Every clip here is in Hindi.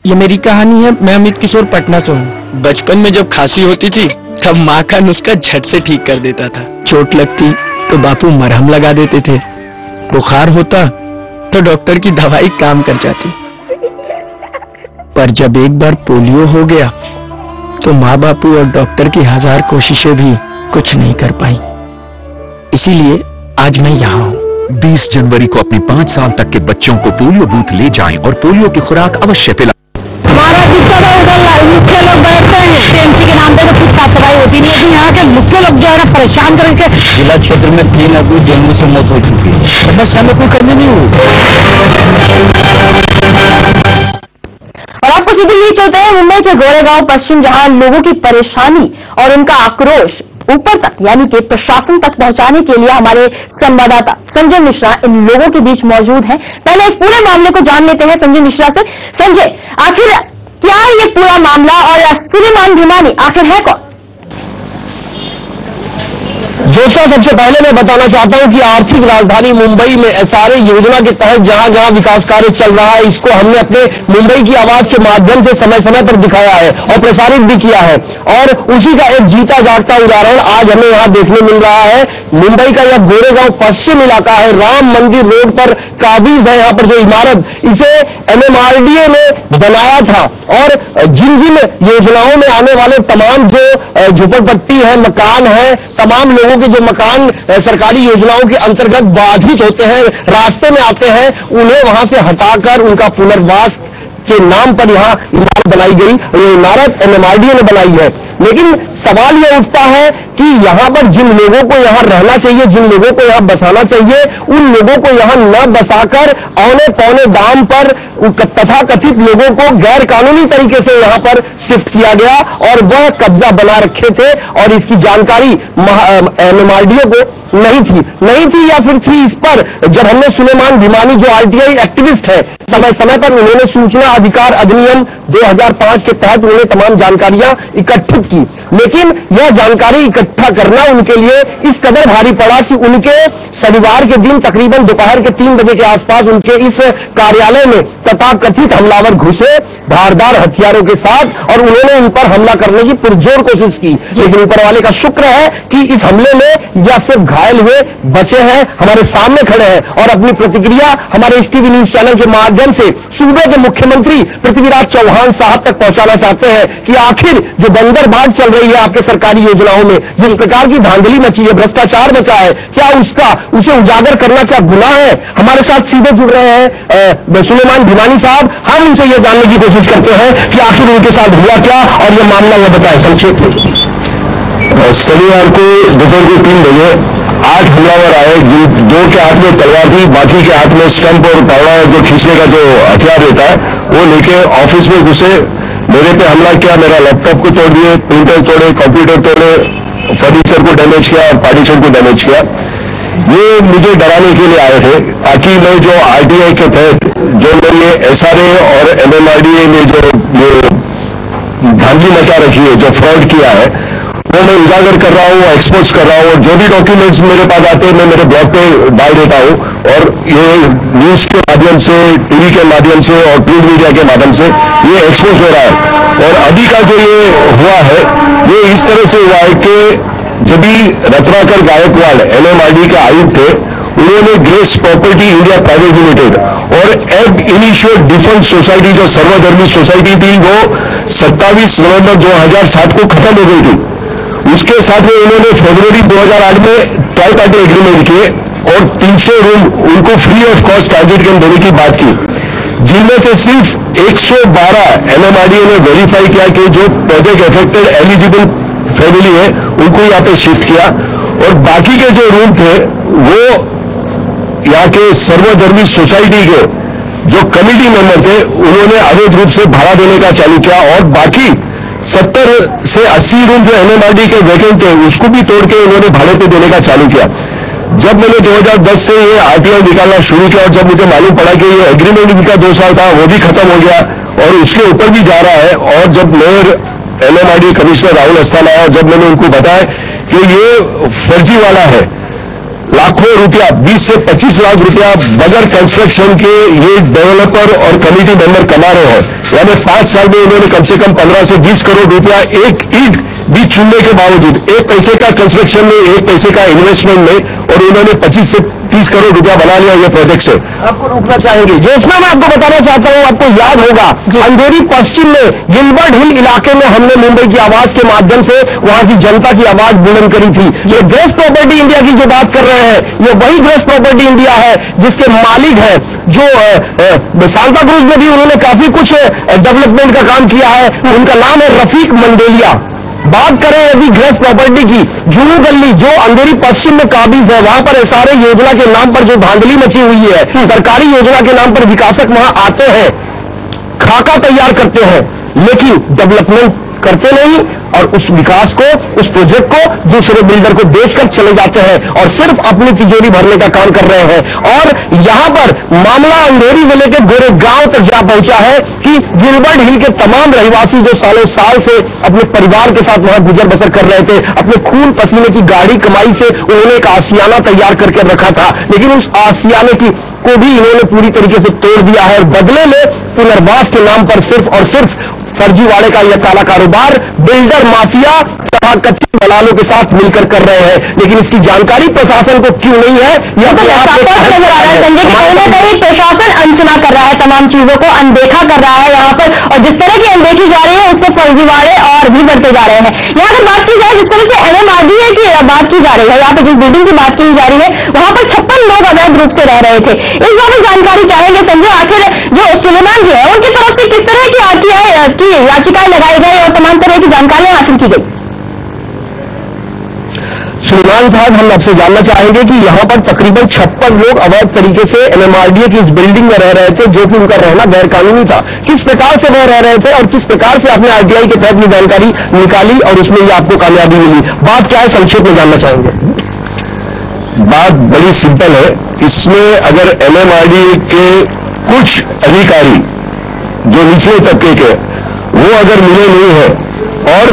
ये मेरी कहानी है। मैं अमित किशोर पटना से हूँ। बचपन में जब खांसी होती थी तब माँ का नुस्खा झट से ठीक कर देता था। चोट लगती तो बापू मरहम लगा देते थे। बुखार होता तो डॉक्टर की दवाई काम कर जाती। पर जब एक बार पोलियो हो गया तो माँ बापू और डॉक्टर की 1000 कोशिशें भी कुछ नहीं कर पाई। इसीलिए आज मैं यहाँ हूँ। 20 जनवरी को अपने 5 साल तक के बच्चों को पोलियो बूथ ले जाएं और पोलियो की खुराक अवश्य पिलाएं। हमारा दिक्कत है उधर मुख्य लोग बैठते हैं टीएमसी के नाम पे तो कुछ साफ सफाई होती नहीं है। यहाँ के मुख्य लोग जो है ना परेशान करके जिला क्षेत्र में 3 अभी डेंगू से मौत हो चुकी है। समस्या में कोई कमी नहीं हुई। और आपको सीधे नहीं चलते हैं मुंबई के गोरेगांव पश्चिम, जहां लोगों की परेशानी और उनका आक्रोश ऊपर तक यानी कि प्रशासन तक पहुंचाने के लिए हमारे संवाददाता संजय मिश्रा इन लोगों के बीच मौजूद हैं। पहले इस पूरे मामले को जान लेते हैं संजय मिश्रा से। संजय, आखिर क्या है ये पूरा मामला और सुलेमान भिमानी आखिर है कौन? दोस्तों, सबसे पहले मैं बताना चाहता हूं कि आर्थिक राजधानी मुंबई में एसआरए योजना के तहत जहां जहां विकास कार्य चल रहा है, इसको हमने अपने मुंबई की आवाज के माध्यम से समय समय पर दिखाया है और प्रसारित भी किया है। और उसी का एक जीता जागता उदाहरण आज हमें यहां देखने मिल रहा है। मुंबई का यह गोरेगांव पश्चिम इलाका है। राम मंदिर रोड पर काबिज है यहां पर जो इमारत, इसे एमएमआरडीए ने बनाया था। और जिन जिन योजनाओं में आने वाले तमाम जो झोपड़पट्टी है, मकान है, तमाम लोगों के जो मकान सरकारी योजनाओं के अंतर्गत बाधित होते हैं, रास्ते में आते हैं, उन्हें वहां से हटाकर उनका पुनर्वास के नाम पर यहां इमारत बनाई गई। ये इमारत एमएमआरडीए ने बनाई है। लेकिन सवाल यह उठता है कि यहां पर जिन लोगों को यहां रहना चाहिए, जिन लोगों को यहां बसाना चाहिए, उन लोगों को यहां न बसाकर औने पौने दाम पर तथाकथित लोगों को गैर कानूनी तरीके से यहां पर शिफ्ट किया गया और वह कब्जा बना रखे थे और इसकी जानकारी एमएमआरडीए को नहीं थी या फिर थी इस पर जब हमने सुलेमान भिमानी जो आरटीआई एक्टिविस्ट है, समय समय पर उन्होंने सूचना अधिकार अधिनियम 2005 के तहत उन्होंने तमाम जानकारियां इकट्ठित की। लेकिन यह जानकारी इकट्ठा करना उनके लिए इस कदर भारी पड़ा कि उनके शनिवार के दिन तकरीबन दोपहर के 3 बजे के आसपास उनके इस कार्यालय में तथाकथित हमलावर घुसे धारदार हथियारों के साथ और उन्होंने इन पर हमला करने की पुरजोर कोशिश की। लेकिन ऊपर वाले का शुक्र है कि इस हमले में यह सिर्फ घायल हुए बचे हैं, हमारे सामने खड़े हैं और अपनी प्रतिक्रिया हमारे इस टीवी न्यूज चैनल के माध्यम से सूबे के मुख्यमंत्री पृथ्वीराज चौहान साहब तक पहुंचाना चाहते हैं कि आखिर जो बंदरबांट चल रही है आपके सरकारी योजनाओं में, जिस प्रकार की धांधली मची है, भ्रष्टाचार मचा है, क्या उसे उजागर करना क्या गुनाह है? हमारे साथ सीधे जुड़ रहे हैं सुलेमान भिमानी साहब। हम उनसे यह जानने की कोशिश करते हैं कि आखिर उनके साथ हुआ क्या और यह मामला वह बताए संक्षेप में। शनिवार को दोपहर को 3 बजे 8 हमलावर आए, जिन 2 के हाथ में तलवार थी, बाकी के हाथ में स्टंप और पावड़ा जो खींचने का जो हथियार रहता है वो लेके ऑफिस में घुसे, मेरे पे हमला किया, मेरा लैपटॉप को तोड़ दिए, प्रिंटर तोड़े, कंप्यूटर तोड़े, फर्नीचर को डैमेज किया और पार्टीशन को डैमेज किया। ये मुझे डराने के लिए आए थे ताकि मैं जो आरटीआई के तहत जो मैंने एसआरए और एमएमआरडीए ने जो धांधली मचा रखी है, जो फ्रॉड किया है, वो मैं उजागर कर रहा हूँ, एक्सपोज कर रहा हूँ और जो भी डॉक्यूमेंट्स मेरे पास आते हैं मैं मेरे ब्लॉग पे डाल देता हूँ और ये न्यूज के माध्यम से, टीवी के माध्यम से और प्रिंट मीडिया के माध्यम से ये एक्सपोज हो रहा है। और अभी का जो ये हुआ है ये इस तरह से हुआ है कि जब भी रत्नाकर गायकवाड़ एमएमआरडी के आयुक्त थे, उन्होंने grace property India private limited और एग इनिशियल डिफेंस सोसाइटी जो सर्वधर्मी सोसाइटी थी वो 27 नवंबर 2007 को खत्म हो गई थी। उसके साथ में उन्होंने फरवरी 2008 में ट्राई पार्टी एग्रीमेंट किए और 300 रूम उनको free of cost transit camp देने की बात की, जिनमें से सिर्फ 112 एमएमआरडीए ने वेरीफाई किया कि जो प्रोजेक्ट अफेक्टेड एलिजिबल फैमिली है उनको यहाँ पे शिफ्ट किया और बाकी के जो रूम थे वो यहाँ के सर्वधर्मी सोसाइटी के जो कमिटी मेंबर थे उन्होंने अवैध रूप से भाड़ा देने का चालू किया और बाकी 70 से 80 रूम जो एमएमआरडी के वैकेंट थे उसको भी तोड़ के उन्होंने भाड़े पे देने का चालू किया। जब मैंने 2010 से ये आरटीआई निकालना शुरू किया और जब मुझे मालूम पड़ा कि ये एग्रीमेंट भी का 2 साल था वो भी खत्म हो गया और उसके ऊपर भी जा रहा है, और जब mayor MMRD commissioner Rahul Asthana आया और जब मैंने उनको बताया कि ये फर्जी वाला है लाखों रुपया, 20 से 25 लाख रुपया बगैर कंस्ट्रक्शन के ये डेवलपर और कमेटी मेंबर कमा रहे हैं। यानी 5 साल में उन्होंने कम से कम 15 से 20 करोड़ रुपया एक ईंट भी चुनने के बावजूद, एक पैसे का कंस्ट्रक्शन में, एक पैसे का इन्वेस्टमेंट में, और उन्होंने 25 से 30 करोड़ रुपया बना लिया ये प्रोजेक्ट से। आपको रोकना चाहेंगे जोशना, मैं आपको बताना चाहता हूं, आपको याद होगा अंधेरी पश्चिम में गिलबर्ट हिल इलाके में हमने मुंबई की आवाज के माध्यम से वहां की जनता की आवाज बुलंद करी थी। ये ग्रेस प्रॉपर्टी इंडिया की जो बात कर रहे हैं, ये वही ग्रेस प्रॉपर्टी इंडिया है जिसके मालिक है जो सांता क्रूज में भी उन्होंने काफी कुछ डेवलपमेंट का काम किया है। उनका नाम है रफीक मंडेलिया। बात करें यदि ग्रेस प्रॉपर्टी की, जुहू गली जो अंधेरी पश्चिम में काबिज है, वहां पर एसआरए योजना के नाम पर जो धांधली मची हुई है, सरकारी योजना के नाम पर विकासक वहां आते हैं, खाका तैयार करते हैं, लेकिन डेवलपमेंट करते नहीं और उस विकास को, उस प्रोजेक्ट को दूसरे बिल्डर को बेचकर चले जाते हैं और सिर्फ अपनी तिजोरी भरने का काम कर रहे हैं। और यहां पर मामला अंधेरी जिले के गोरेगांव तक जा पहुंचा है कि गिलबर्ट हिल के तमाम रहवासी जो सालों साल से अपने परिवार के साथ वहां गुजर बसर कर रहे थे, अपने खून पसीने की गाढ़ी कमाई से उन्होंने एक आशियाना तैयार करके रखा था, लेकिन उस आशियाने को भी इन्होंने पूरी तरीके से तोड़ दिया है और बदले में पुनर्वास के नाम पर सिर्फ और सिर्फ फर्जीवाड़े का यह काला कारोबार बिल्डर माफिया तथा कच्चे दलालों के साथ मिलकर कर रहे हैं। लेकिन इसकी जानकारी प्रशासन को क्यों नहीं है, यह नजर आ रहा है संजय, कहीं ना कहीं प्रशासन अनसुना कर रहा है, तमाम चीजों को अनदेखा कर रहा है यहाँ पर, और जिस तरह की अनदेखी जा रही है उससे फर्जीवाड़े और भी बढ़ते जा रहे हैं। यहाँ अगर बात की जाए जिस तरह से MMRDA की बात की जा रही है, यहाँ पर जिस बिल्डिंग की बात की जा रही है वहां पर 56 लोग अवैध रूप से रह रहे थे। इस बारे में जानकारी चाहेंगे संजय, आखिर जो सुलेमान जी है उनकी तरफ से किस तरह की याचिकाएं लगाई गई और तमाम तरह की जानकारियां हासिल की गई? सुलेमान साहब, हम आपसे जानना चाहेंगे कि यहां पर तकरीबन 56 लोग अवैध तरीके से MMRDA की इस बिल्डिंग में रह रहे थे, जो कि उनका रहना गैर कानूनी था। किस प्रकार से वह रह रहे थे और किस प्रकार से आपने RTI के तहत ये जानकारी निकाली और उसमें ये आपको कामयाबी मिली? बात क्या है, संक्षेप में जानना चाहेंगे। बात बड़ी सिंपल है। इसमें अगर MMRDA के कुछ अधिकारी जो निचले तबके के, वो अगर मिले नहीं है और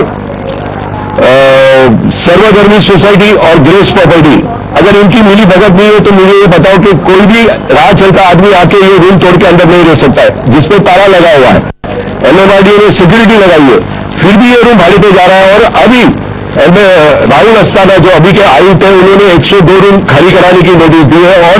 सर्वधर्मी सोसाइटी और ग्रेस प्रॉपर्टी अगर इनकी मिली भगत नहीं है, तो मुझे ये बताओ कि कोई भी राह चलता आदमी आके ये रूम तोड़ के अंदर नहीं रह सकता है, जिसपे ताला लगा हुआ है। MMRDA ने सिक्योरिटी लगाई है, फिर भी ये रूम भाड़े पे जा रहा है। और अभी राहुल अस्थाना जो अभी के आयुक्त है, उन्होंने 102 रूम खाली कराने की नोटिस दी है और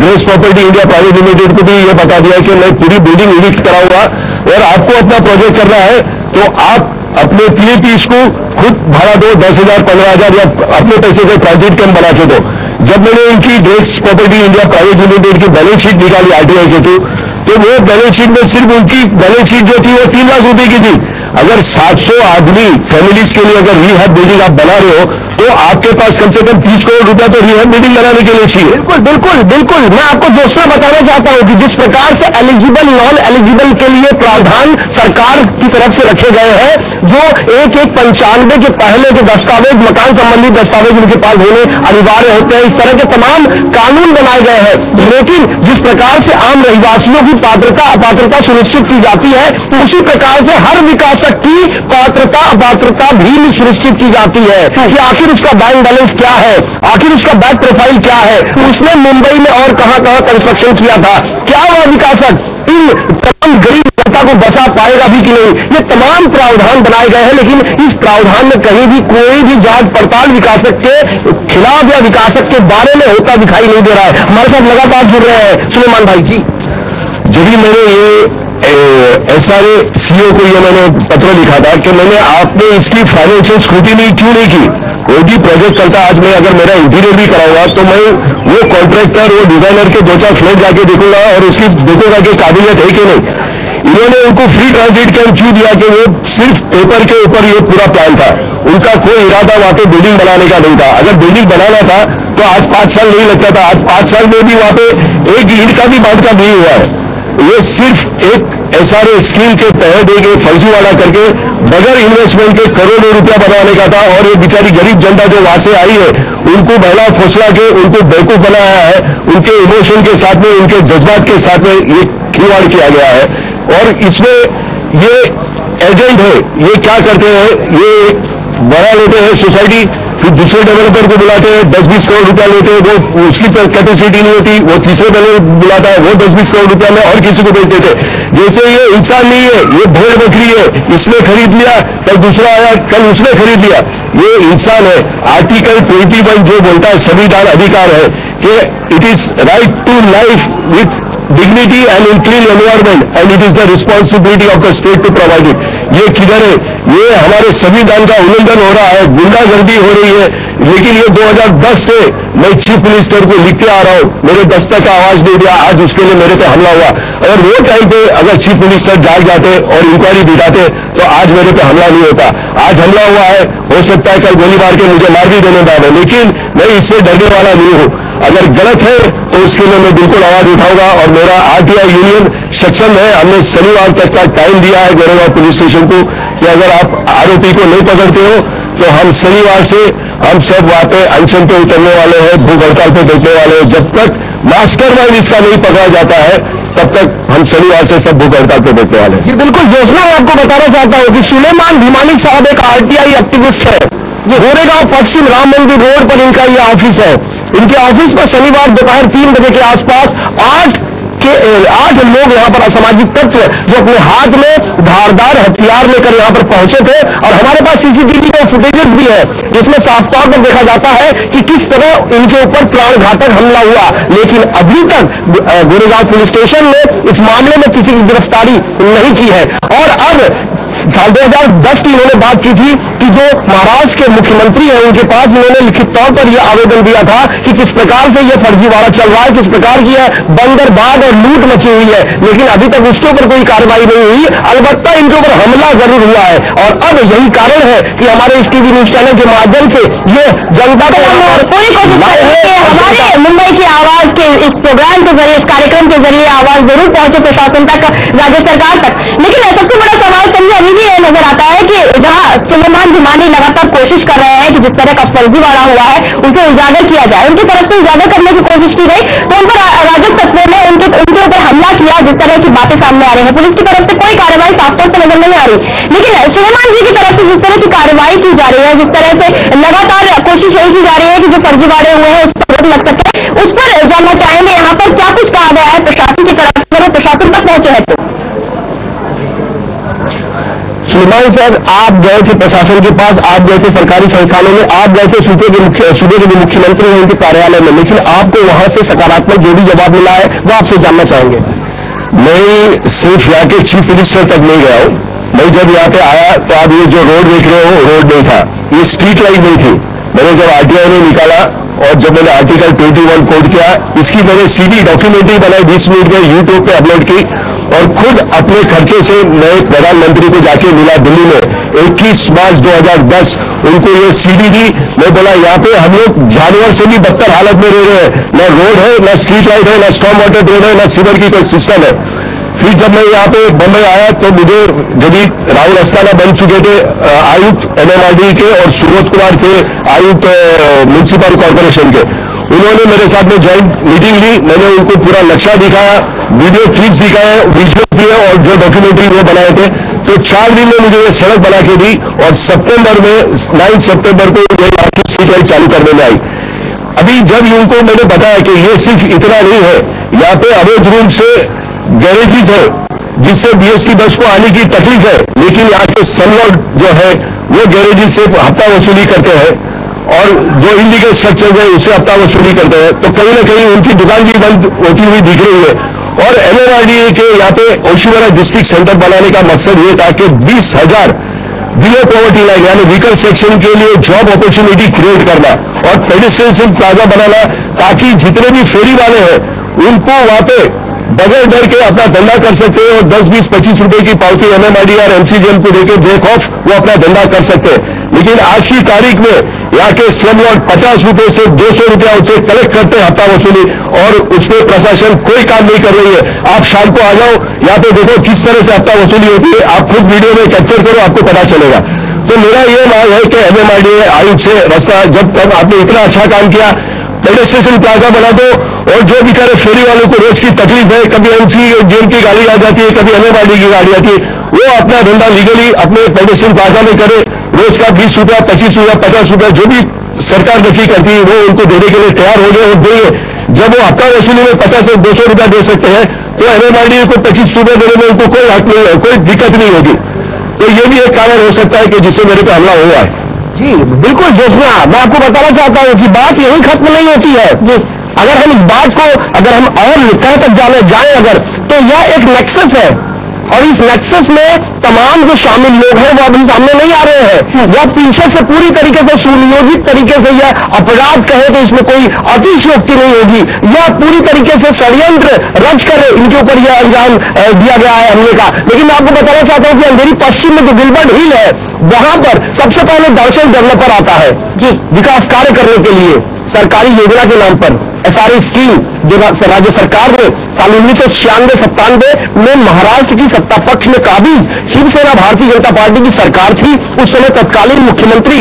grace property India private limited को भी यह बता दिया कि मैं पूरी बिल्डिंग इविक्ट कराऊंगा और आपको अपना प्रोजेक्ट करना है तो आप अपने PAPs को खुद भाड़ा दो, 10,000 15,000 या अपने पैसे से ट्रांजिट कैंप बना के दो। जब मैंने इनकी grace property India private limited की बैलेंस शीट निकाली RTI के थ्रू, तो वो बैलेंस शीट में सिर्फ उनकी बैलेंस शीट जो थी वो 3 लाख रुपए की थी। अगर 700 आदमी फैमिलीज के लिए अगर रिहैब बिल्डिंग आप बना रहे हो, तो आपके पास कम से कम 30 करोड़ रुपया तो रिहैब बिल्डिंग बनाने के लिए चाहिए। बिल्कुल बिल्कुल बिल्कुल, मैं आपको दोस्तों बताना चाहता हूं कि जिस प्रकार से एलिजिबल नॉन एलिजिबल के लिए प्रावधान सरकार की तरफ से रखे गए हैं, जो 1-1-95 के पहले के दस्तावेज, मकान संबंधी दस्तावेज उनके पास होने अनिवार्य होते हैं, इस तरह के तमाम कानून बनाए गए हैं। लेकिन जिस प्रकार से आम रहवासियों की पात्रता अपात्रता सुनिश्चित की जाती है, उसी प्रकार से हर विकासक की पात्रता अपात्रता भी सुनिश्चित की जाती है कि आखिर उसका बैंक बैलेंस क्या है, आखिर उसका बैंक प्रोफाइल क्या है, उसने मुंबई में और कहां कहां कंस्ट्रक्शन किया था, क्या वह विकासक इन तमाम गरीब जनता को बसा पाएगा भी कि नहीं। ये तमाम प्रावधान बनाए गए हैं, लेकिन इस प्रावधान में कहीं भी कोई भी जांच पड़ताल विकासक के खिलाफ या विकासक के बारे में होता दिखाई नहीं दे रहा है। हमारे साथ लगातार जुड़ रहे हैं सुलेमान भाई जी। जब भी मैंने ये SRA CEO को ये मैंने पत्र लिखा था कि मैंने आपने इसकी फाइनेंशियल स्क्रूटिनी क्यों नहीं की। कोई भी प्रोजेक्ट करता, आज मैं अगर मेरा इंटीरियर भी कराऊंगा तो मैं वो कॉन्ट्रैक्टर, वो डिजाइनर के 2-4 फ्लैट जाके देखूंगा और उसकी देखूंगा कि काबिलियत है कि नहीं। इन्होंने उनको फ्री ट्रांजिट कैंप क्यों दिया कि वो सिर्फ पेपर के ऊपर ये पूरा प्लान था, उनका कोई इरादा वहां पे बिल्डिंग बनाने का नहीं था। अगर बिल्डिंग बनाना था तो आज 5 साल नहीं लगता था। आज 5 साल में भी वहां पे एक ईंट का भी बांधकाम नहीं हुआ है। ये सिर्फ एक SRA स्कीम के तहत एक फर्जीवाड़ा करके बगैर इन्वेस्टमेंट के करोड़ों रुपया बनाने का था। और ये बेचारी गरीब जनता जो वहां से आई है, उनको बहला फुसला के उनको बेवकूफ बनाया है, उनके इमोशन के साथ में, उनके जज्बात के साथ में ये खिलवाड़ किया गया है। और इसमें ये एजेंट है, ये क्या करते हैं, ये बना लेते हैं सोसाइटी, फिर दूसरे डेवलपर को बुलाते हैं, 10-20 करोड़ रुपया लेते हैं, वो उसकी कैपेसिटी नहीं होती, वो तीसरे डेवलपर बुलाता है, वो 10-20 करोड़ रुपया में और किसी को बेच देते। जैसे ये इंसान नहीं है, ये भेड़ बकरी है, इसने खरीद लिया, कल दूसरा आया, कल उसने खरीद लिया। ये इंसान है। आर्टिकल 21 जो बोलता है संविधान अधिकार है कि it is right to life with dignity and in clean environment and it is the responsibility of the state to provide it. ये किधर है? ये हमारे संविधान का उल्लंघन हो रहा है, गुंडागर्दी हो रही है। लेकिन ये 2010 से मैं चीफ मिनिस्टर को लिखते आ रहा हूं, मेरे दस्तक का आवाज नहीं दिया, आज उसके लिए मेरे पे हमला हुआ। अगर वो टाइम पे अगर चीफ मिनिस्टर जाग जाते और इंक्वायरी बिठाते तो आज मेरे पे हमला नहीं होता। आज हमला हुआ है, हो सकता है कल गोली मार के मुझे मार भी देने पाए, लेकिन मैं इससे डरने वाला नहीं हूं। अगर गलत है तो उसके लिए मैं बिल्कुल आवाज उठाऊंगा और मेरा आरटीआई यूनियन सक्षम है। हमने शनिवार तक का टाइम दिया है गोरेगांव पुलिस स्टेशन को कि अगर आप आरोपी को नहीं पकड़ते हो तो हम शनिवार से हम सब वहां पे अनशन पे उतरने वाले हैं, भूख हड़ताल पे बैठने वाले हैं। जब तक मास्टरमाइंड इसका नहीं पकड़ा जाता है तब तक हम शनिवार से सब भूख हड़ताल पे बैठने वाले हैं। जी बिल्कुल जोशना, मैं आपको बताना चाहता हूं कि सुलेमान भिमानी साहब एक आरटीआई एक्टिविस्ट है। जो गोरेगांव पश्चिम राम मंदिर रोड पर इनका ये ऑफिस है। इनके ऑफिस पर शनिवार दोपहर 3 बजे के आसपास 8 लोग यहाँ पर असामाजिक तत्व जो अपने हाथ में धारदार हथियार लेकर यहाँ पर पहुंचे थे और हमारे पास सीसीटीवी का फुटेजेस भी है जिसमें साफ तौर पर देखा जाता है कि किस तरह इनके ऊपर प्राणघातक हमला हुआ। लेकिन अभी तक गोरेगांव पुलिस स्टेशन ने इस मामले में किसी की गिरफ्तारी नहीं की है। और अब साल 2010 की इन्होंने बात की थी कि जो महाराष्ट्र के मुख्यमंत्री हैं उनके पास इन्होंने लिखित तौर पर यह आवेदन दिया था कि किस प्रकार से यह फर्जीवाड़ा चल रहा है, किस प्रकार की यह बंदरबाग और लूट मची हुई है। लेकिन अभी तक उसके ऊपर कोई कार्रवाई नहीं हुई, अलबत्ता इनके ऊपर हमला जरूर हुआ है। और अब यही कारण है कि हमारे इस टीवी न्यूज चैनल के माध्यम से ये जनता को पूरी कोशिश करेंगे कि हमारे मुंबई की आवाज के इस प्रोग्राम के जरिए, इस कार्यक्रम के जरिए आवाज जरूर पहुंचे प्रशासन तक, राज्य सरकार तक। लेकिन सबसे बड़ा सवाल संजय अभी भी ये नजर आता है कि जहां सुलेमान भिमानी लगातार कोशिश कर रहे हैं कि जिस तरह का फर्जीवाड़ा हुआ है उसे उजागर किया जाए, उनकी तरफ से उजागर करने की कोशिश की गई तो उन पर अराजक तत्वों ने उनके ऊपर हमला किया, जिस तरह की बातें सामने आ रही है। पुलिस की तरफ से कोई कार्रवाई साफ तौर पर नजर नहीं आ रही। लेकिन सुलेमान जी की तरफ से जिस तरह की कार्रवाई की जा रही है, जिस तरह से लगातार कोशिश यही की जा रही है कि जो फर्जीवाड़े हुए हैं उस पर रोक लग सके, उस पर जानना चाहेंगे यहाँ पर क्या कुछ कहा गया है प्रशासन की तरफ से, अगर प्रशासन तक पहुंचे है तो। सुलेमान सर, आप गए थे प्रशासन के पास, आप गए थे सरकारी संस्थानों में, आप गए थे सूबे के जो मुख्यमंत्री हैं उनके कार्यालय में, लेकिन आपको वहां से सकारात्मक जो भी जवाब मिला है वो आपसे जानना चाहेंगे। मैं सिर्फ यहाँ के चीफ मिनिस्टर तक नहीं गया हूँ। मैं जब यहाँ पे आया तो आप ये जो रोड देख रहे हो रोड नहीं था, ये स्ट्रीट लाइट नहीं थी। मैंने जब आरटीआई ने निकाला और जब मैंने आर्टिकल 21 कोड किया, इसकी मैंने सीधी डॉक्यूमेंट्री बनाई 20 मिनट में यूट्यूब पे अपलोड की और खुद अपने खर्चे से मैं प्रधानमंत्री को जाके मिला दिल्ली में 21 मार्च 2010, उनको ये सीडी दी। मैं बोला यहाँ पे हम लोग जानवर से भी बदतर हालत में रह रहे हैं, न रोड है, न स्ट्रीट लाइट है, न स्टॉर्म वाटर ड्रेन है, न सीवर की कोई सिस्टम है। फिर जब मैं यहाँ पे बम्बई आया तो मुझे जब राहुल अस्थाना बन चुके थे आयुक्त एमएमआरडी के और सुबोध कुमार थे आयुक्त म्युनिसिपल कॉर्पोरेशन के, उन्होंने मेरे साथ में ज्वाइंट मीटिंग ली। मैंने उनको पूरा नक्शा दिखाया, वीडियो क्लिप्स दिखाए, विजुअल दिए और जो डॉक्यूमेंट्री वो बनाए थे। तो 4 दिन में मुझे ये सड़क बना के दी और सितंबर में 9 सितंबर को ये स्ट्रीट लाइट चालू करने में आई। अभी जब उनको मैंने बताया कि ये सिर्फ इतना नहीं है, यहाँ पे अवैध रूप से गैरेजेस है जिससे बीएसटी बस को आने की तकलीफ है, लेकिन यहाँ के सनलॉर्ड जो है वो गैरेजेस से हफ्ता वसूली करते हैं और जो इलीगल स्ट्रक्चर है उससे हफ्ता वसूली करते हैं। तो कहीं ना कहीं उनकी दुकान भी बंद होती हुई दिख रही है। और एमएमआरडीए के यहाँ पे ओशिवारा डिस्ट्रिक्ट सेंटर बनाने का मकसद ये था कि 20,000 बिलो पॉवर्टी लाइन यानी व्हीकल सेक्शन के लिए जॉब अपॉर्चुनिटी क्रिएट करना और पेडिस्ट्रियन प्लाजा बनाना, ताकि जितने भी फेरी वाले हैं उनको वहां पे बगैर डर के अपना धंधा कर सकते हैं और 10, 20, 25 रुपए की पावती एमएमआरडीए और एमसीजीएम को देकर ब्रेक ऑफ वो अपना धंधा कर सकते हैं। लेकिन आज की तारीख में यहाँ के स्लम लॉर्ड 50 रुपए से 200 रुपया उससे कलेक्ट करते हैं हफ्ता वसूली और उस पर प्रशासन कोई काम नहीं कर रही है। आप शाम को आ जाओ, यहाँ पे देखो किस तरह से हफ्ता वसूली होती है, आप खुद वीडियो में कैप्चर करो, आपको पता चलेगा। तो मेरा ये मांग है कि एमएमआरडीए आयुक्त से रास्ता, जब तक आपने इतना अच्छा काम किया, पेडिस्ट्रियन प्लाजा बना दो और जो बेचारे फेरी वालों को रोज की तकलीफ है, कभी एमसीजीएम की गाड़ी आ जाती है, कभी एमएमआरडीए की गाड़ी आती है, वो अपना धंधा लीगली अपने पेडिस्ट्रियन प्लाजा में करे, रोज का 20 रुपया, 25 रुपया, 50 रुपया जो भी सरकार नक्की करती है, वो उनको देने के लिए तैयार हो गए और देंगे। जब वो हफ्ता वसूली में 50 से 200 रुपया दे सकते हैं, तो MMRDA को 25 रुपये देने में उनको कोई हक नहीं, कोई दिक्कत नहीं होगी। तो ये भी एक कारण हो सकता है कि जिससे मेरे पे हमला हुआ है। जी बिल्कुल जोशना, मैं आपको बताना चाहता हूं कि बात यही खत्म नहीं होती है जी। अगर हम इस बात को अगर हम और तह तक जाए अगर, तो यह एक नेक्सस है और इस नेक्सस में तमाम जो शामिल लोग हैं वो अभी सामने नहीं आ रहे हैं। यह पीछे से पूरी तरीके से सुनियोजित तरीके से यह अपराध कहे तो इसमें कोई अतिशयोक्ति नहीं होगी। यह पूरी तरीके से षड्यंत्र रच कर इनके ऊपर यह अंजाम दिया गया है हमले का। लेकिन मैं आपको बताना चाहता हूं कि अंधेरी पश्चिम में जो गिलबर्ट हिल है, वहां पर सबसे पहले दर्शन डेवलपर आता है जी, विकास कार्य करने के लिए सरकारी योजना के नाम पर SRA स्कीम जो राज्य सरकार ने साल 1996-97 में महाराष्ट्र की सत्ता पक्ष में काबिज शिवसेना भारतीय जनता पार्टी की सरकार थी। उस समय तत्कालीन मुख्यमंत्री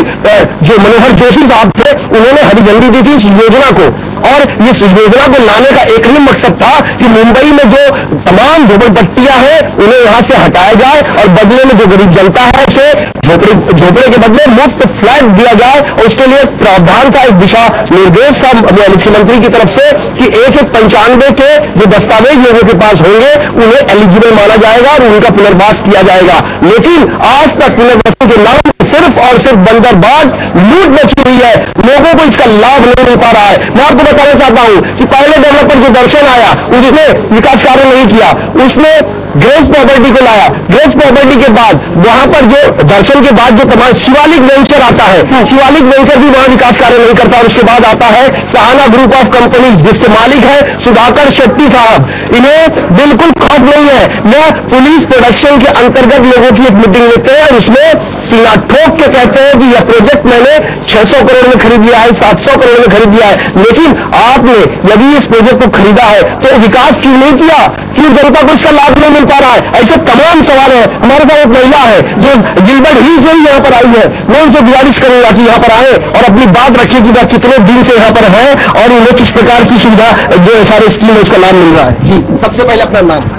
जो मनोहर जोशी साहब थे, उन्होंने हरी झंडी दी थी इस योजना को। और इस योजना को लाने का एक ही मकसद था कि मुंबई में जो तमाम झोपड़पट्टियां हैं उन्हें यहां से हटाया जाए और बदले में जो गरीब जनता है उसे झोपड़े के बदले मुफ्त फ्लैट दिया जाए। और उसके लिए प्रावधान का एक दिशा निर्देश था मुख्यमंत्री की तरफ से कि 1-1-95 के जो दस्तावेज लोगों के पास होंगे उन्हें एलिजिबल माना जाएगा और उनका पुनर्वास किया जाएगा। लेकिन आज तक पुनर्वासन के नाम सिर्फ और सिर्फ बंदरबाट लूट मची हुई है, लोगों को इसका लाभ नहीं मिल पा रहा है। मैं आपको बताना चाहता हूं कि पहले डेवलपर जो दर्शन आया उसने विकास कार्य नहीं किया, उसने ग्रेस प्रॉपर्टी को लाया। ग्रेस प्रॉपर्टी के बाद वहां पर जो दर्शन के बाद जो तमाम शिवालिक वेंचर आता है, शिवालिक वेंचर भी वहां विकास कार्य नहीं करता। और उसके बाद आता है सहाना ग्रुप ऑफ कंपनीज जिसके मालिक है सुधाकर शेट्टी साहब। इन्हें बिल्कुल खौफ नहीं है, यह पुलिस प्रोडक्शन के अंतर्गत लोगों की एक मीटिंग लेते हैं और उसमें सीना ठोक के कहते हैं कि यह प्रोजेक्ट मैंने 600 करोड़ में खरीद लिया है, 700 करोड़ में खरीद लिया है। लेकिन आपने यदि इस प्रोजेक्ट को खरीदा है तो विकास क्यों नहीं किया, क्यों जनता को इसका लाभ नहीं मिल पा रहा है? ऐसे तमाम सवाल है। हमारे साथ एक महिला है जो गिलबर्ट हिल से ही यहाँ पर आई है। मैं उनसे गुजारिश करूंगा कि यहाँ पर आए और अपनी बात रखिए कि वह कितने दिन से यहाँ पर है और उन्हें किस प्रकार की सुविधा जो सारे स्कीम है उसका लाभ मिल रहा है। जी, सबसे पहले अपना नाम।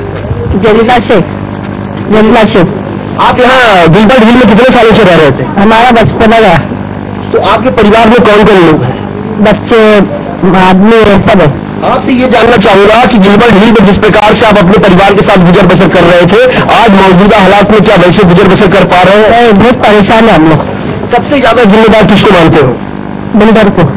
जलीला शेख। जलीला शेख। आप यहाँ गिलबर्ट हिल में कितने सालों से रह रहे थे? हमारा बचपन है। तो आपके परिवार में कौन कौन लोग हैं? बच्चे, आदमी सब है। आपसे ये जानना चाहूंगा कि गिलबर्ट हिल में जिस प्रकार से आप अपने परिवार के साथ गुजर बसर कर रहे थे, आज मौजूदा हालात में क्या वैसे गुजर बसर कर पा रहे हैं? बहुत परेशान है हम लोग। सबसे ज्यादा जिम्मेदार किसको मानते हो? बिल्डर को।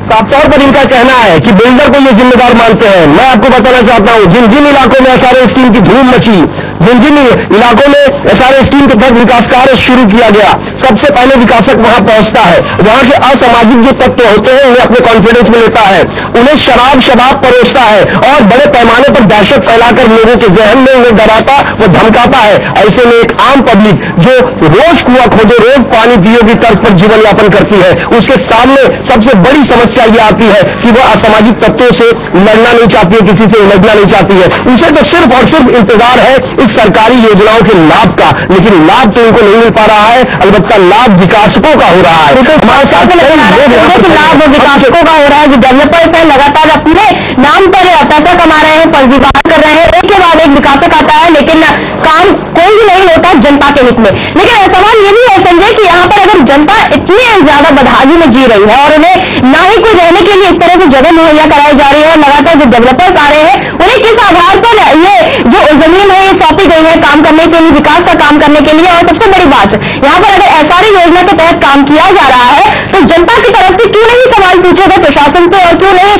साफ तौर पर इनका कहना है कि बिल्डर को ये जिम्मेदार मानते हैं। मैं आपको बताना चाहता हूं जिन जिन इलाकों में SRA स्कीम की धूम मची, जिन जिन इलाकों में SRA स्कीम के तहत विकास कार्य शुरू किया गया, सबसे पहले विकासक वहां पहुंचता है। वहां के असामाजिक जो तत्व होते हैं उन्हें अपने कॉन्फिडेंस में लेता है, उन्हें शराब परोसता है और बड़े पैमाने पर दहशत फैलाकर लोगों के जहन में उन्हें डराता व धमकाता है। ऐसे में एक आम पब्लिक जो रोज कुआं खोदे रोज पानी पियो की तर्ज पर जीवन यापन करती है, उसके सामने सबसे बड़ी समस्या ये आती है कि वह असामाजिक तत्वों से लड़ना नहीं चाहती है, किसी से उलझना नहीं चाहती है। उसे तो सिर्फ और सिर्फ इंतजार है इस सरकारी योजनाओं के लाभ का, लेकिन लाभ तो उनको नहीं मिल पा रहा है। अलबत्ता लाभ विकासकों का हो रहा है। हमारे साथ लाभ विकासकों का हो रहा है। जो डेवलपर्स है लगातार अपने नाम पर पैसा कमा रहे हैं, फर्जीवाड़ा कर रहे हैं। एक के बाद एक विकासक आता है लेकिन काम कोई भी नहीं होता जनता के हित में। लेकिन सवाल ये भी है संजय कि यहाँ पर अगर जनता इतनी ज्यादा बदहाली में जी रही है और उन्हें ना ही कोई रहने के लिए इस तरह से जगह मुहैया कराई जा रही है, लगातार जो डेवलपर्स आ रहे हैं उन्हें किस आधार पर ये जो जमीन है ये सौंपी गई है काम करने के लिए, विकास का काम करने के लिए। और सबसे बड़ी बात यहाँ पर अगर SRA योजना के तहत काम किया जा रहा है तो जनता की तरफ से क्यों नहीं सवाल पूछे गए प्रशासन से और क्यों नहीं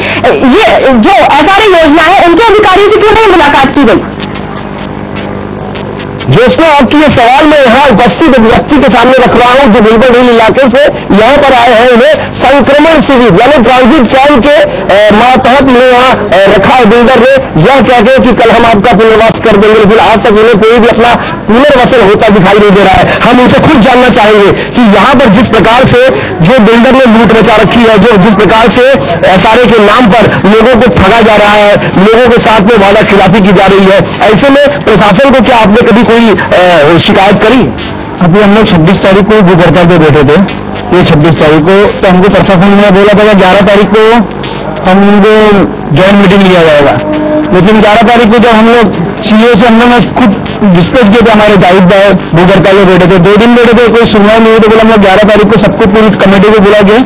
ये जो SRA योजना है उनके अधिकारियों से क्यों नहीं मुलाकात की गई? जोशना आपकी ये सवाल मैं यहाँ उपस्थित व्यक्ति के सामने रख रहा हूँ जो गिलबर्ट हिल इलाके से यहाँ पर आए हैं। उन्हें संक्रमण शिविर यानी ट्रांजिट कैंप के मातहत में यहाँ रखा है बिल्डर ने, यह कहते हैं कि कल हम आपका पुनर्वास कर देंगे। लेकिन आज तक उन्हें कोई भी अपना पुनर्वसन होता दिखाई नहीं दे रहा है। हम उनसे खुद जानना चाहेंगे कि यहाँ पर जिस प्रकार से जो बिल्डर ने लूट मचा रखी है, जो जिस प्रकार से SRA के नाम पर लोगों को ठगा जा रहा है, लोगों के साथ में वादा खिलाफी की जा रही है, ऐसे में प्रशासन को क्या आपने कभी कोई शिकायत करी? अभी हम लोग 26 तारीख को गुजरता पे बैठे थे, ये 26 तारीख को, तो हमको प्रशासन ने बोला था कि 11 तारीख को हम उनको जॉइंट मीटिंग लिया जाएगा। लेकिन 11 तारीख को जब हम लोग CEO से हम लोग खुद डिस्कस किए थे, हमारे जाहिद भाई गुजरता पे बैठे थे, 2 दिन बैठे थे, कोई सुनवाई नहीं हुई। तो बोला हम लोग 11 तारीख को सबको पूरी कमेटी को बुला के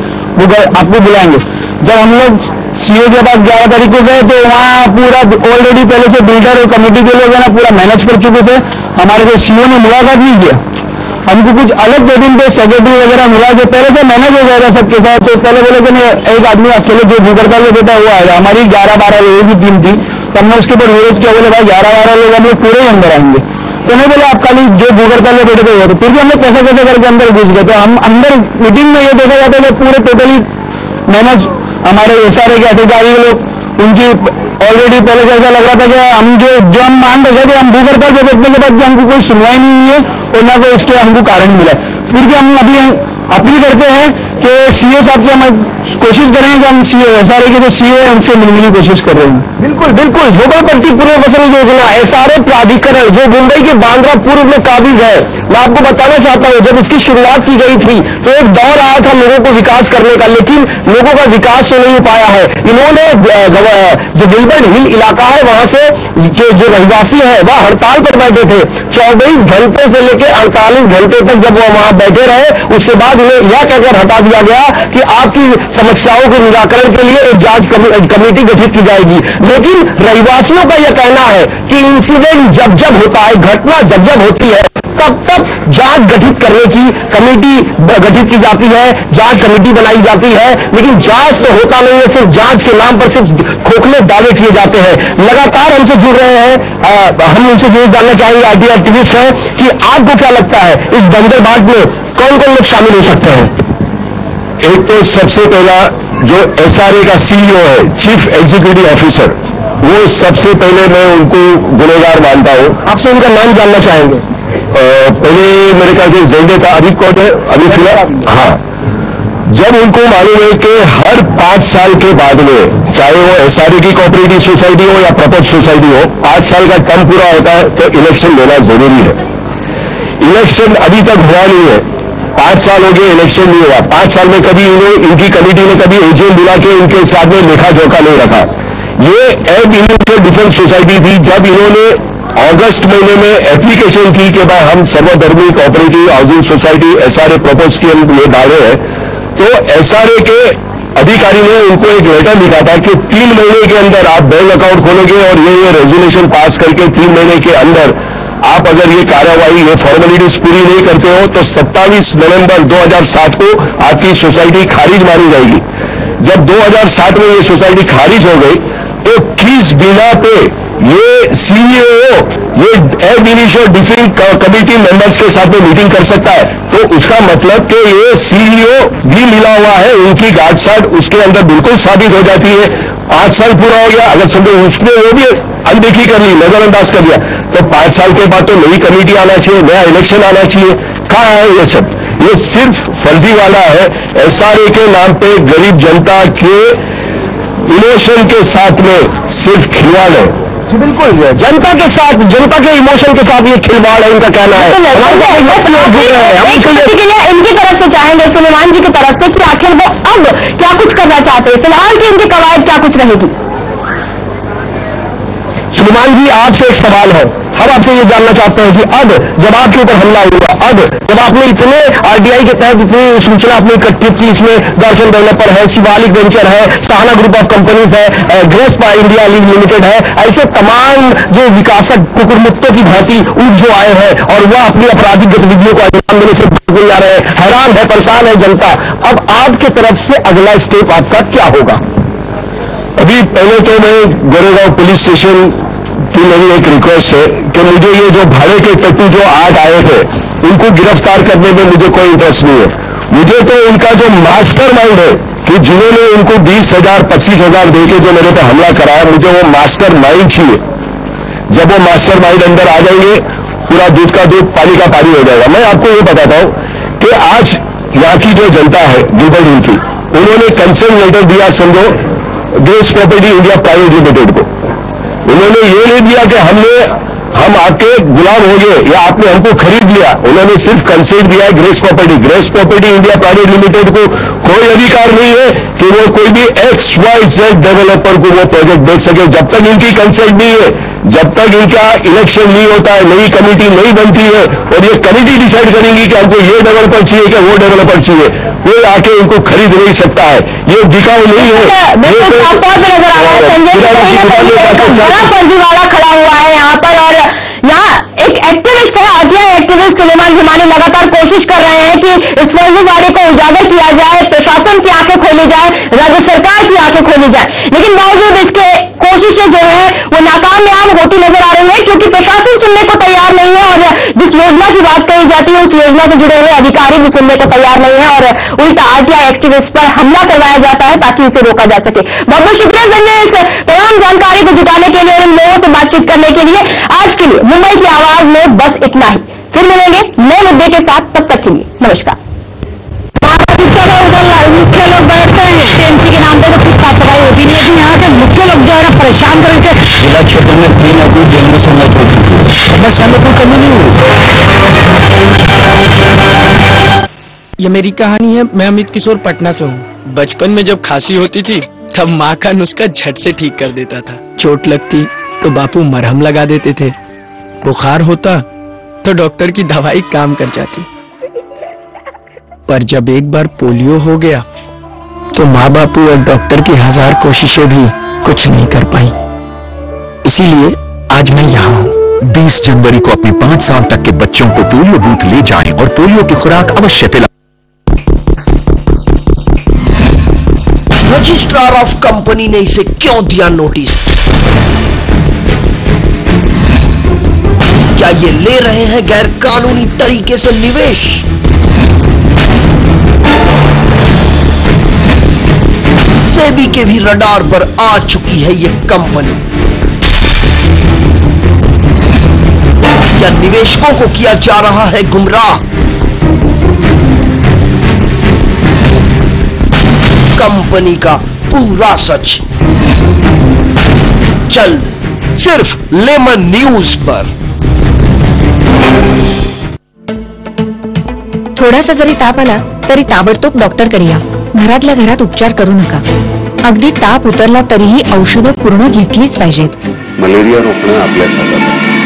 आपको बुलाएंगे। जब हम लोग सीओ के पास 11 तारीख को गए तो वहाँ पूरा ऑलरेडी पहले से बिल्डर और कमेटी के लोग है ना पूरा मैनेज कर चुके थे। हमारे से सीओ ने मुलाकात नहीं किया, हमको कुछ अलग केबिन पे सेक्रेटरी वगैरह मिला जो पहले से मैनेज हो जाएगा सबके साथ। तो पहले बोले कि नहीं एक आदमी अकेले जो भूगर्भा में बैठा हुआ आएगा। हमारी 11-12 लोगों की टीम थी, तो हमने उसके ऊपर विरोध किया। बोले भाई 11-12 लोग हम लोग पूरे ही अंदर आएंगे। तो नहीं बोले आप खाली जो भूगर्भा में बैठे हुए थे। फिर भी हमने कैसे कैसे करके अंदर घुस गए। तो हम अंदर मीटिंग में ये देखा जाता है पूरे टोटली मैनेज हमारे एसआरए के अधिकारी लोग उनकी ऑलरेडी पहले से ऐसा लग रहा था कि हम जो हम मान रहे थे हम भूगर्भा के बैठने के बाद भी हमको कोई सुनवाई नहीं हुई है और ना कोई इसके हमको कारण मिला। फिर भी हम अभी अपील करते हैं कि सीओ साहब की हम कोशिश करें कि हम सीओ एसआरए के जो सीओ है उनसे मिलने की कोशिश कर रहे हैं। बिल्कुल बिल्कुल झोपड़पट्टी पुनर्वसन योजना एसआरए प्राधिकरण जो मुंबई के बांद्रा पूर्व में काबिज है। मैं आपको बताना चाहता हूं जब इसकी शुरुआत की गई थी तो एक दौर आया था लोगों को विकास करने का, लेकिन लोगों का विकास तो नहीं हो पाया है। इन्होंने जो गिलबर्ट हिल इलाका है वहां से के जो रहवासी है वह हड़ताल पर बैठे थे 24 घंटे से लेकर 48 घंटे तक। जब वो वहां बैठे रहे उसके बाद उन्हें यह कहकर हटा दिया गया कि आपकी समस्याओं के निराकरण के लिए एक जांच कमेटी गठित की जाएगी। लेकिन रहवासियों का यह कहना है कि इंसिडेंट जब जब होता है, घटना जब जब होती है तब तब जांच गठित करने की कमेटी गठित की जाती है, जांच कमेटी बनाई जाती है, लेकिन जांच तो होता नहीं है। सिर्फ जांच के नाम पर सिर्फ खोखले दावे किए जाते हैं। लगातार हमसे जुड़ रहे हैं, हम उनसे ये जानना चाहेंगे आरटीआई एक्टिविस्ट हैं कि आपको क्या लगता है इस बंदरबाट में कौन कौन लोग शामिल हो सकते हैं? एक तो सबसे पहला जो एसआरए का सीईओ है, चीफ एग्जीक्यूटिव ऑफिसर, वो सबसे पहले मैं उनको गुनहगार मानता हूं। आपसे उनका नाम जानना चाहेंगे। पहले मेरे ख्याल से जेंडे था, अभी कौन है अभी फिलहाल? हाँ, जब उनको मालूम है कि हर 5 साल के बाद में चाहे वो एसआरए की कोऑपरेटिव सोसाइटी हो या प्रॉपर्टी सोसाइटी हो, 5 साल का टर्म पूरा होता है तो इलेक्शन लेना जरूरी है। इलेक्शन अभी तक हुआ नहीं है, 5 साल हो गए इलेक्शन नहीं हुआ। 5 साल में कभी इनकी कमेटी ने कभी एजेंट बुला के इनके साथ में लेखा जोखा नहीं रखा। ये एब इंडिविजुअल डिफेंस सोसाइटी थी। जब इन्होंने अगस्त महीने में एप्लीकेशन की कि भाई हम Sarvadharmi cooperative housing society SRA propose के लिए डाले हैं, तो एसआरए के अधिकारी ने उनको एक लेटर लिखा था कि 3 महीने के अंदर आप बैंक अकाउंट खोलोगे और ये रेजोल्यूशन पास करके 3 महीने के अंदर आप अगर ये कार्यवाही ये फॉर्मेलिटीज पूरी नहीं करते हो तो 27 नवंबर 2007 को आपकी सोसाइटी खारिज मानी जाएगी। जब 2007 में ये सोसाइटी खारिज हो गई तो किस बिना पे ये सीईओ ये एब इनिशियल डिफेंस कमेटी मेंबर्स के साथ में मीटिंग कर सकता है? तो उसका मतलब कि ये सीईओ भी मिला हुआ है, उनकी गांठ-साठ उसके अंदर बिल्कुल साबित हो जाती है। 5 साल पूरा हो गया, अगर समझो उसने वो भी अनदेखी कर ली, नजरअंदाज कर दिया, तो 5 साल के बाद तो नई कमेटी आना चाहिए, नया इलेक्शन आना चाहिए। कहां है ये सब? ये सिर्फ फर्जीवाड़ा है। एसआरए के नाम पे गरीब जनता के इमोशन के साथ में सिर्फ खिलवाड़ है। बिल्कुल जनता के साथ, जनता के इमोशन के साथ ये खिलवाड़ है, इनका कहना है। इनकी तरफ से चाहेंगे सुलेमान जी की तरफ से कि आखिर वो अब क्या कुछ करना चाहते हैं, फिलहाल की इनकी कवायद क्या कुछ रहेगी? सुलेमान जी आपसे एक सवाल है, हम आपसे ये जानना चाहते हैं कि अब जब आपके ऊपर हमला हुआ, अब जब आपने इतने आरटीआई के तहत इतनी सूचना आपने एकत्रित की, इसमें दर्शन डेवलपर है, शिवालिक वेंचर है, सहाना ग्रुप ऑफ कंपनीज है, ग्रेस्पा इंडिया लिमिटेड है, ऐसे तमाम जो विकासक कुकुरमुत्तों की भांति उठ जो आए हैं और वह अपनी आपराधिक गतिविधियों को अंजाम देने से बिल्कुल जा रहे हैं, हैरान है, परेशान है जनता। अब आपकी तरफ से अगला स्टेप आपका क्या होगा? अभी पहले तो मैं गोरेगांव पुलिस स्टेशन की मेरी एक रिक्वेस्ट है कि मुझे ये जो भाड़े के टट्टू जो 8 आए थे उनको गिरफ्तार करने में मुझे कोई इंटरेस्ट नहीं है। मुझे तो उनका जो मास्टरमाइंड है कि जिन्होंने उनको 20,000 25,000 देके जो मेरे पे हमला कराया, मुझे वो मास्टरमाइंड चाहिए। जब वो मास्टरमाइंड अंदर आ जाएंगे पूरा दूध का दूध पानी का पानी हो जाएगा। मैं आपको ये बताता हूं कि आज यहाँ की जो जनता है गिलबर्ट हिल की, उन्होंने कंसेंट लेटर दिया समझो grace property India private limited को। उन्होंने ये नहीं दिया कि हम आपके गुलाम हो गए या आपने हमको खरीद लिया। उन्होंने सिर्फ कंसेंट दिया है grace property India private limited को कोई अधिकार नहीं है कि वो कोई भी XYZ डेवलपर को वो प्रोजेक्ट बेच सके। जब तक इनकी कंसेंट नहीं है जब तक इनका इलेक्शन नहीं होता है, नई कमेटी नहीं बनती है और ये कमेटी डिसाइड करेंगी कि हमको ये डेवलपर चाहिए कि वो डेवलपर चाहिए, कोई आके इनको खरीद नहीं सकता है। ये बिकाऊ नहीं है। बड़ा फर्जीवाड़ा खड़ा हुआ है यहाँ पर। और यहाँ एक एक्टिविस्ट है, आरटीआई एक्टिविस्ट सुलेमान हिमानी लगातार कोशिश कर रहे हैं कि इस फर्जीवाड़े को उजागर किया जाए, प्रशासन की आंखें खोली जाए, राज्य सरकार की आंखें खोली जाए, लेकिन बावजूद इसके कोशिशें जो है वो नाकामयाब होती नजर आ रही है, क्योंकि प्रशासन सुनने को तैयार नहीं है और जिस योजना की बात कही जाती है उस योजना से जुड़े हुए अधिकारी भी सुनने को तैयार नहीं है और उल्टा आरटीआई एक्टिविस्ट पर हमला करवाया जाता है ताकि इसे रोका जा सके। बहुत बहुत शुक्रिया संजय इस तमाम जानकारी को जुटाने के लिए और इन लोगों से बातचीत करने के लिए। आज के लिए मुंबई की आवाज में बस इतना ही, फिर मिलेंगे नए मुद्दे के साथ, तब तक के लिए नमस्कार। मुख्य लोग बैठते हैं टीएमसी के नाम पे, तो कुछ साफ सफाई होती नहीं है। यहाँ के मुख्य लोग जो है ना परेशान करके जिला क्षेत्र में 3 अभी डेंगू से मौत हो चुकी है। समस्या में कोई कमी नहीं हुई। ये मेरी कहानी है। मैं अमित किशोर पटना से हूँ। बचपन में जब खांसी होती थी तब माँ का नुस्खा झट से ठीक कर देता था। चोट लगती तो बापू मरहम लगा देते थे, बुखार होता तो डॉक्टर की दवाई काम कर जाती। पर जब एक बार पोलियो हो गया तो माँ बापू और डॉक्टर की 1000 कोशिशें भी कुछ नहीं कर पाई। इसीलिए आज मैं यहाँ हूँ। 20 जनवरी को अपने 5 साल तक के बच्चों को पोलियो बूथ ले जाएं और पोलियो की खुराक अवश्य पिलाएं। रजिस्ट्रार ऑफ कंपनी ने इसे क्यों दिया नोटिस? क्या ये ले रहे हैं गैर कानूनी तरीके से निवेश? सेबी के भी रडार पर आ चुकी है ये कंपनी। क्या निवेशकों को किया जा रहा है गुमराह? कंपनी का पूरा सच जल्द सिर्फ लेमन न्यूज पर। थोडासा जरी ताप आला तरी ताबडतोब डॉक्टरकडे या. घरातल्या घरात उपचार करू नका. अगदी ताप उतरला तरीही औषधं पूर्ण घेतलीच पाहिजेत. मलेरिया रोखणं आपल्या हातात आहे.